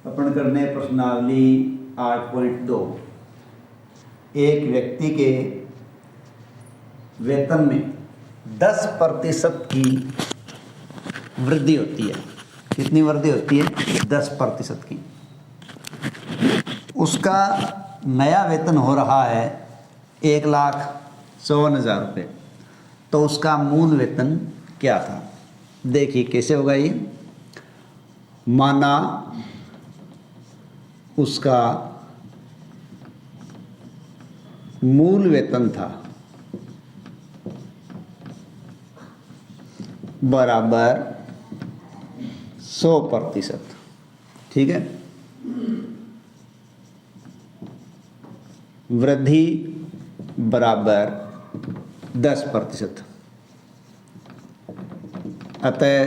अपन करने प्रश्नावली 8.2। एक व्यक्ति के वेतन में 10% की वृद्धि होती है। कितनी वृद्धि होती है? 10% की। उसका नया वेतन हो रहा है 1,54,000 रुपये। तो उसका मूल वेतन क्या था? देखिए कैसे होगा ये। माना उसका मूल वेतन था बराबर 100%। ठीक है। वृद्धि बराबर 10%। अतः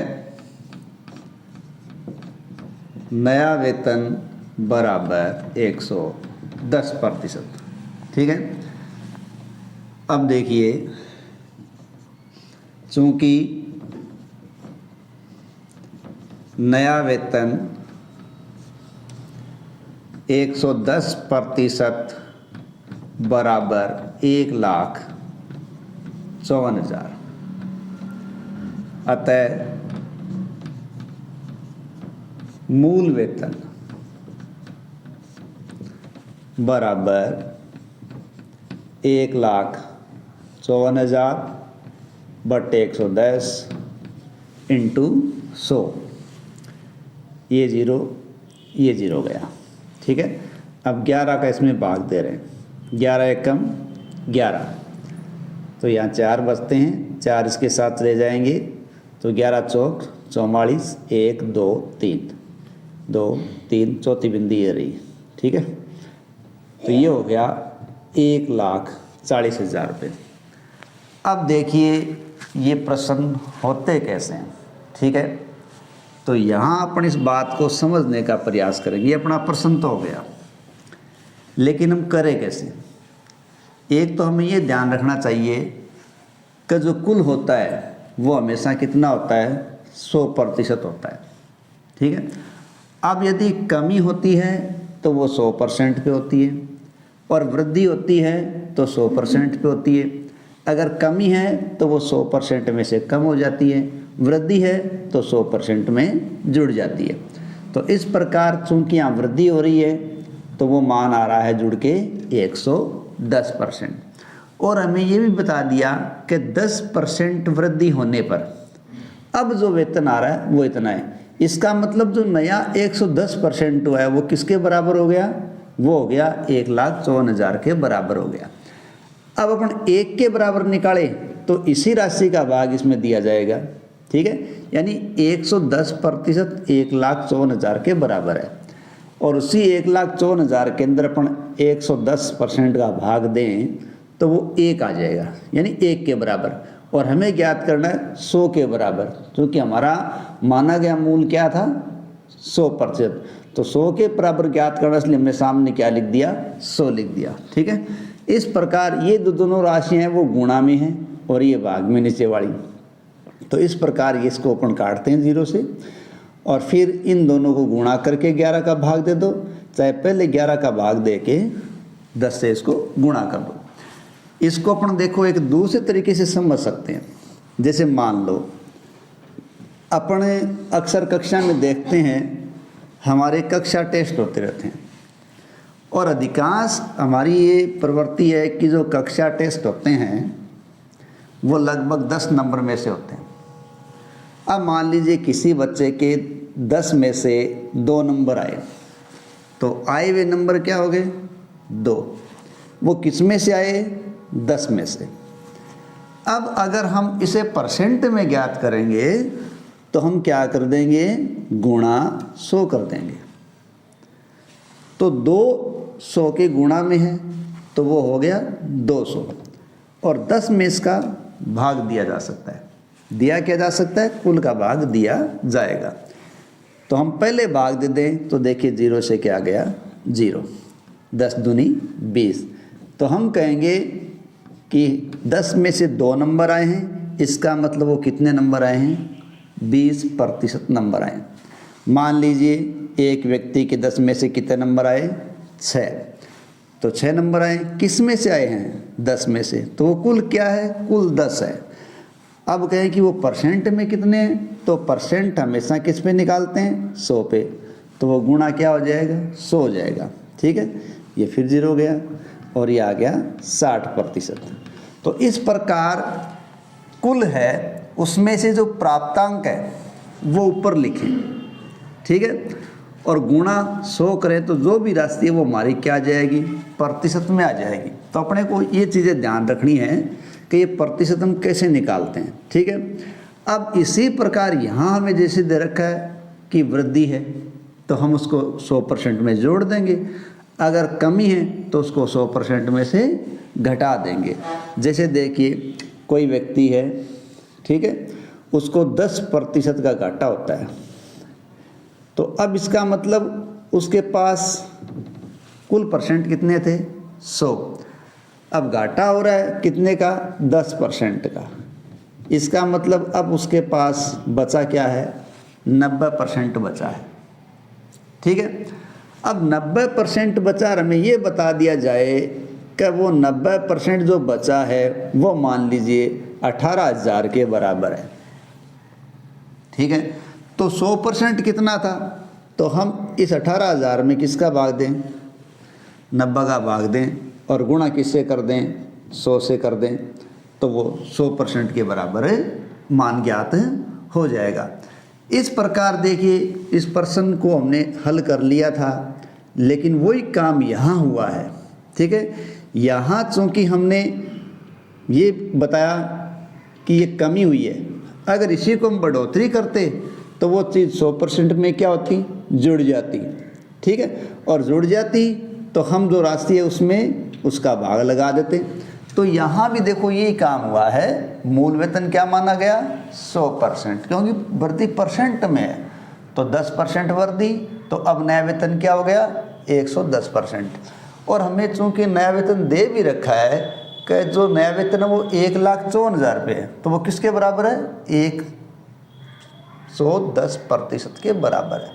नया वेतन बराबर 110%। ठीक है। अब देखिए, चूंकि नया वेतन 110% बराबर 1,54,000। अतः मूल वेतन बराबर 1,54,000 बटे 110 इंटू 100। ये जीरो गया। ठीक है। अब 11 का इसमें भाग दे रहे हैं। 11 एकम 11, तो यहाँ 4 बचते हैं, 4 इसके साथ चले जाएंगे तो 11 चौक 44, 1 2 3, 2 3, चौथी बिंदी ये रही। ठीक है। तो ये हो गया 1,40,000 रुपये। अब देखिए ये प्रश्न होते कैसे हैं। ठीक है। तो यहाँ अपन इस बात को समझने का प्रयास करेंगे। ये अपना प्रश्न तो हो गया, लेकिन हम करें कैसे? एक तो हमें ये ध्यान रखना चाहिए कि जो कुल होता है वो हमेशा कितना होता है? 100% होता है। ठीक है। अब यदि कमी होती है तो वो 100% पे होती है, और वृद्धि होती है तो 100% पे होती है। अगर कमी है तो वो 100% में से कम हो जाती है, वृद्धि है तो 100% में जुड़ जाती है। तो इस प्रकार चूंकि यहाँ वृद्धि हो रही है तो वो मान आ रहा है जुड़ के 110%। और हमें ये भी बता दिया कि 10% वृद्धि होने पर अब जो वेतन आ रहा है वो इतना है। इसका मतलब जो नया 110% हुआ है वो किसके बराबर हो गया? वो हो गया 1,54,000 के बराबर हो गया। अब अपन 1 के बराबर निकाले तो इसी राशि का भाग इसमें दिया जाएगा। ठीक है। यानी 110% 1,54,000 के बराबर है, और उसी 1,54,000 के अंदर अपन 110% का भाग दें तो वो 1 आ जाएगा, यानी 1 के बराबर। और हमें ज्ञात करना है 100 के बराबर, क्योंकि हमारा माना गया मूल क्या था? 100%। तो 100 के बराबर ज्ञात करना, इसलिए हमने सामने क्या लिख दिया? 100 लिख दिया। ठीक है। इस प्रकार ये दोनों राशियाँ हैं वो गुणा में हैं और ये भाग में नीचे वाली। तो इस प्रकार ये इसको अपन काटते हैं 0 से, और फिर इन दोनों को गुणा करके 11 का भाग दे दो, चाहे पहले 11 का भाग दे के 10 से इसको गुणा कर दो। इसको अपन देखो एक दूसरे तरीके से समझ सकते हैं। जैसे मान लो अपन अक्सर कक्षा में देखते हैं हमारे कक्षा टेस्ट होते रहते हैं, और अधिकांश हमारी ये प्रवृत्ति है कि जो कक्षा टेस्ट होते हैं वो लगभग 10 नंबर में से होते हैं। अब मान लीजिए किसी बच्चे के 10 में से 2 नंबर आए, तो आए हुए नंबर क्या हो गए? 2। वो किस में से आए? 10 में से। अब अगर हम इसे परसेंट में ज्ञात करेंगे तो हम क्या कर देंगे? गुणा 100 कर देंगे। तो 2 100 के गुणा में है तो वो हो गया 200, और 10 में इसका भाग दिया जा सकता है। दिया क्या जा सकता है? कुल का भाग दिया जाएगा। तो हम पहले भाग दे दें तो देखिए 0 से क्या गया? 0। 10 दूनी 20। तो हम कहेंगे कि 10 में से 2 नंबर आए हैं, इसका मतलब वो कितने नंबर आए हैं? 20% नंबर आए। मान लीजिए एक व्यक्ति के 10 में से कितने नंबर आए? 6। तो 6 नंबर आए, किस में से आए हैं? 10 में से। तो वो कुल क्या है? कुल 10 है। अब कहें कि वो परसेंट में कितने हैं, तो परसेंट हमेशा किस पे निकालते हैं? 100 पे। तो वो गुणा क्या हो जाएगा? 100 हो जाएगा। ठीक है, ये फिर 0 हो गया और ये आ गया 60%। तो इस प्रकार कुल है उसमें से जो प्राप्तांक है वो ऊपर लिखें। ठीक है, और गुणा 100 करें तो जो भी राशि है वो हमारी क्या आ जाएगी? प्रतिशत में आ जाएगी। तो अपने को ये चीज़ें ध्यान रखनी है कि ये प्रतिशत हम कैसे निकालते हैं। ठीक है, अब इसी प्रकार यहाँ हमें जैसे दे रखा है कि वृद्धि है तो हम उसको 100% में जोड़ देंगे, अगर कमी है तो उसको 100% में से घटा देंगे। जैसे देखिए कोई व्यक्ति है, ठीक है, उसको 10% का घाटा होता है, तो अब इसका मतलब उसके पास कुल परसेंट कितने थे? 100। अब घाटा हो रहा है कितने का? 10% का। इसका मतलब अब उसके पास बचा क्या है? 90% बचा है। ठीक है, अब 90% बचा और हमें ये बता दिया जाए कि वो 90% जो बचा है वो मान लीजिए 18,000 के बराबर है। ठीक है, तो 100% कितना था? तो हम इस 18,000 में किसका भाग दें? 90 का भाग दें और गुणा किससे कर दें? 100 से कर दें, तो वो 100% के बराबर मान ज्ञात हो जाएगा। इस प्रकार देखिए इस प्रश्न को हमने हल कर लिया था, लेकिन वही काम यहाँ हुआ है। ठीक है, यहाँ चूँकि हमने ये बताया कि ये कमी हुई है, अगर इसी को हम बढ़ोतरी करते तो वो चीज़ 100% में क्या होती? जुड़ जाती। ठीक है, और जुड़ जाती तो हम जो राशि है उसमें उसका भाग लगा देते। तो यहाँ भी देखो यही काम हुआ है, मूल वेतन क्या माना गया? 100%, क्योंकि वृद्धि परसेंट में है। तो 10% वृद्धि, तो अब नया वेतन क्या हो गया? 110%। और हमें चूँकि नया वेतन दे भी रखा है कि जो नया वेतन है वो 1,54,000 रुपये है, तो वो किसके बराबर है? 110% के बराबर है।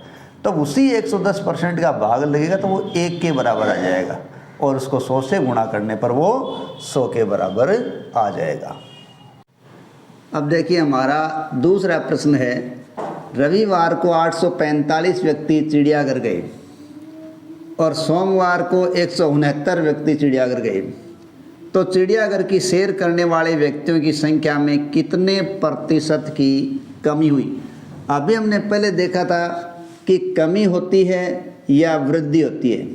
तो उसी 110% का भाग लगेगा तो वो 1 के बराबर आ जाएगा, और उसको 100 से गुणा करने पर वो 100 के बराबर आ जाएगा। अब देखिए हमारा दूसरा प्रश्न है, रविवार को 845 व्यक्ति चिड़ियाघर गए और सोमवार को 169 व्यक्ति चिड़ियाघर गए, तो चिड़ियाघर की सैर करने वाले व्यक्तियों की संख्या में कितने प्रतिशत की कमी हुई? अभी हमने पहले देखा था कि कमी होती है या वृद्धि होती है।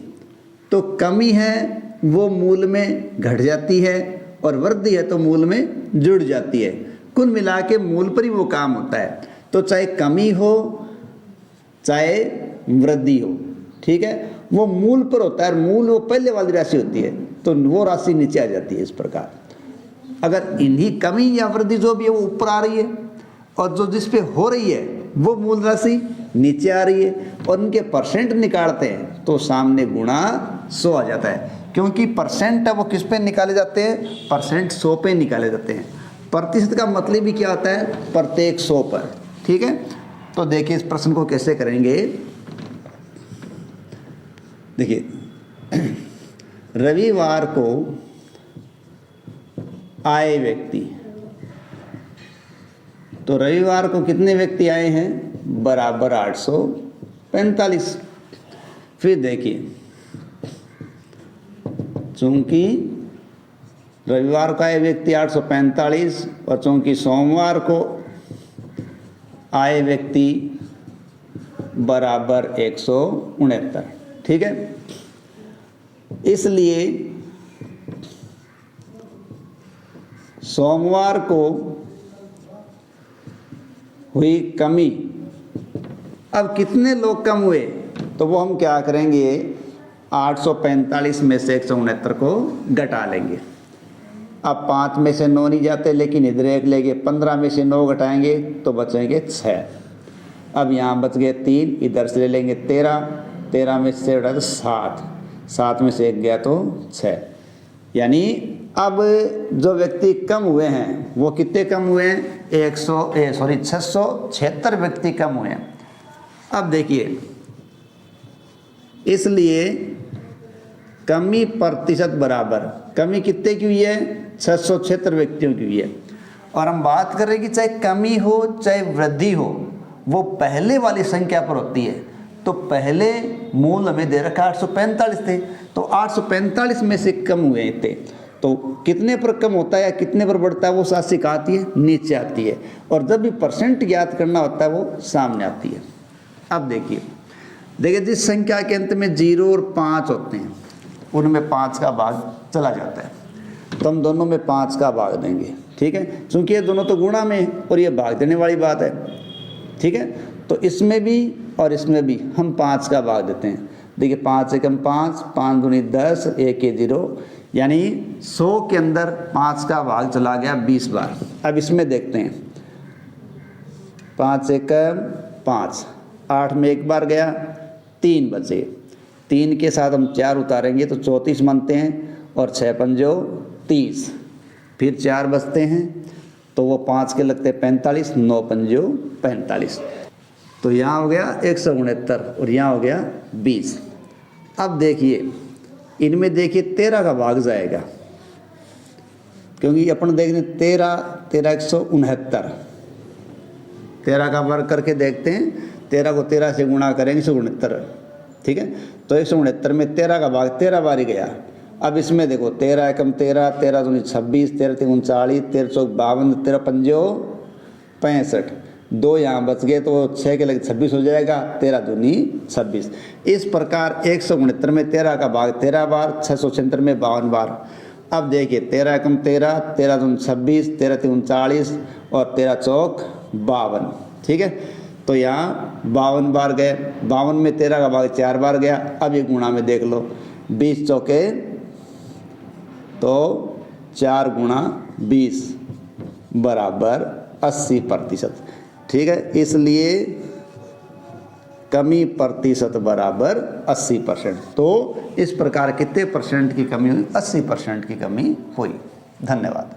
तो कमी है वो मूल में घट जाती है और वृद्धि है तो मूल में जुड़ जाती है। कुल मिला के मूल पर ही वो काम होता है। तो चाहे कमी हो चाहे वृद्धि हो, ठीक है, वो मूल पर होता है। मूल वो पहले वाली राशि होती है, तो वो राशि नीचे आ जाती है। इस प्रकार अगर इन्हीं कमी या वृद्धि जो भी है वो ऊपर आ रही है और जो जिस पे हो रही है वो मूल राशि नीचे आ रही है, और उनके परसेंट निकालते हैं तो सामने गुणा 100 आ जाता है। क्योंकि परसेंट है वो किस पे निकाले जाते हैं? परसेंट 100 पे निकाले जाते हैं। प्रतिशत का मतलब भी क्या होता है? प्रत्येक 100 पर। ठीक है, तो देखिए इस प्रश्न को कैसे करेंगे। देखिए रविवार को आए व्यक्ति, तो रविवार को कितने व्यक्ति आए हैं? बराबर 845। फिर देखिए चूंकि रविवार को आए व्यक्ति 845 और चूंकि सोमवार को आए व्यक्ति बराबर 169, ठीक है, इसलिए सोमवार को हुई कमी। अब कितने लोग कम हुए? तो वो हम क्या करेंगे, 845 में से 169 को घटा लेंगे। अब 5 में से 9 नहीं जाते, लेकिन इधर 1 लेंगे, 15 में से 9 घटाएंगे तो बचेंगे 6। अब यहाँ बच गए 3, इधर से ले लेंगे 13, 13 में से घटा तो 7, 7 में से 1 गया तो 6। यानी अब जो व्यक्ति कम हुए हैं वो कितने कम हुए हैं? 676 व्यक्ति कम हुए हैं। अब देखिए, इसलिए कमी प्रतिशत बराबर, कमी कितने की हुई है? 676 व्यक्तियों की हुई है। और हम बात कर रहे हैं कि चाहे कमी हो चाहे वृद्धि हो, वो पहले वाली संख्या पर होती है। तो पहले मूल हमें दे रखा 845 थे, तो 845 में से कम हुए थे, तो कितने पर कम होता है या कितने पर बढ़ता है वो साथ कहाँ आती है? नीचे आती है। और जब भी परसेंट ज्ञात करना होता है वो सामने आती है। अब देखिए जिस संख्या के अंत में 0 और 5 होते हैं उनमें 5 का भाग चला जाता है, तो हम दोनों में 5 का भाग देंगे। ठीक है, क्योंकि ये दोनों तो गुणा में है और ये भाग देने वाली बात है। ठीक है, तो इसमें भी और इसमें भी हम 5 का भाग देते हैं। देखिए 5 एकम 5, 5 दूनी 10, 1 0, यानी 100 के अंदर 5 का भाग चला गया 20 बार। अब इसमें देखते हैं, 5 एकम 5, 8 में एक बार गया, 3 बचे, 3 के साथ हम 4 उतारेंगे तो 34 बनते हैं, और 6 पंजो 30, फिर 4 बचते हैं तो वो 5 के लगते 45, 9 पंजो 45, तो यहाँ हो गया 169 और यहाँ हो गया 20। अब देखिए इनमें देखिए 13 का भाग जाएगा, क्योंकि अपन देख रहे 13 169, 13 का वर्ग करके देखते हैं, 13 को 13 से गुणा करेंगे 169। ठीक है, तो 169 में 13 का भाग 13 बार ही गया। अब इसमें देखो 13 एकम 13, 13 दूनी 26, 13 तीन 39, 13 चौक 52, 13 पंजो 65, 2 यहाँ बच गए तो 6 के लगे 26 हो जाएगा, 13 दूनी 26। इस प्रकार 169 में 13 का भाग 13 बार, 676 में 52 बार। अब देखिए 13 एकम 13, 13 दूनी 26, 13 तीन 39 और 13 चौक 52। ठीक है, तो यहाँ 52 बार गए, 52 में 13 का भाग 4 बार गया। अब ये गुणा में देख लो, 20 चौके तो 4 गुणा 20 बराबर 80%। ठीक है, इसलिए कमी प्रतिशत बराबर 80%। तो इस प्रकार कितने परसेंट की कमी हुई? 80% की कमी हुई। धन्यवाद।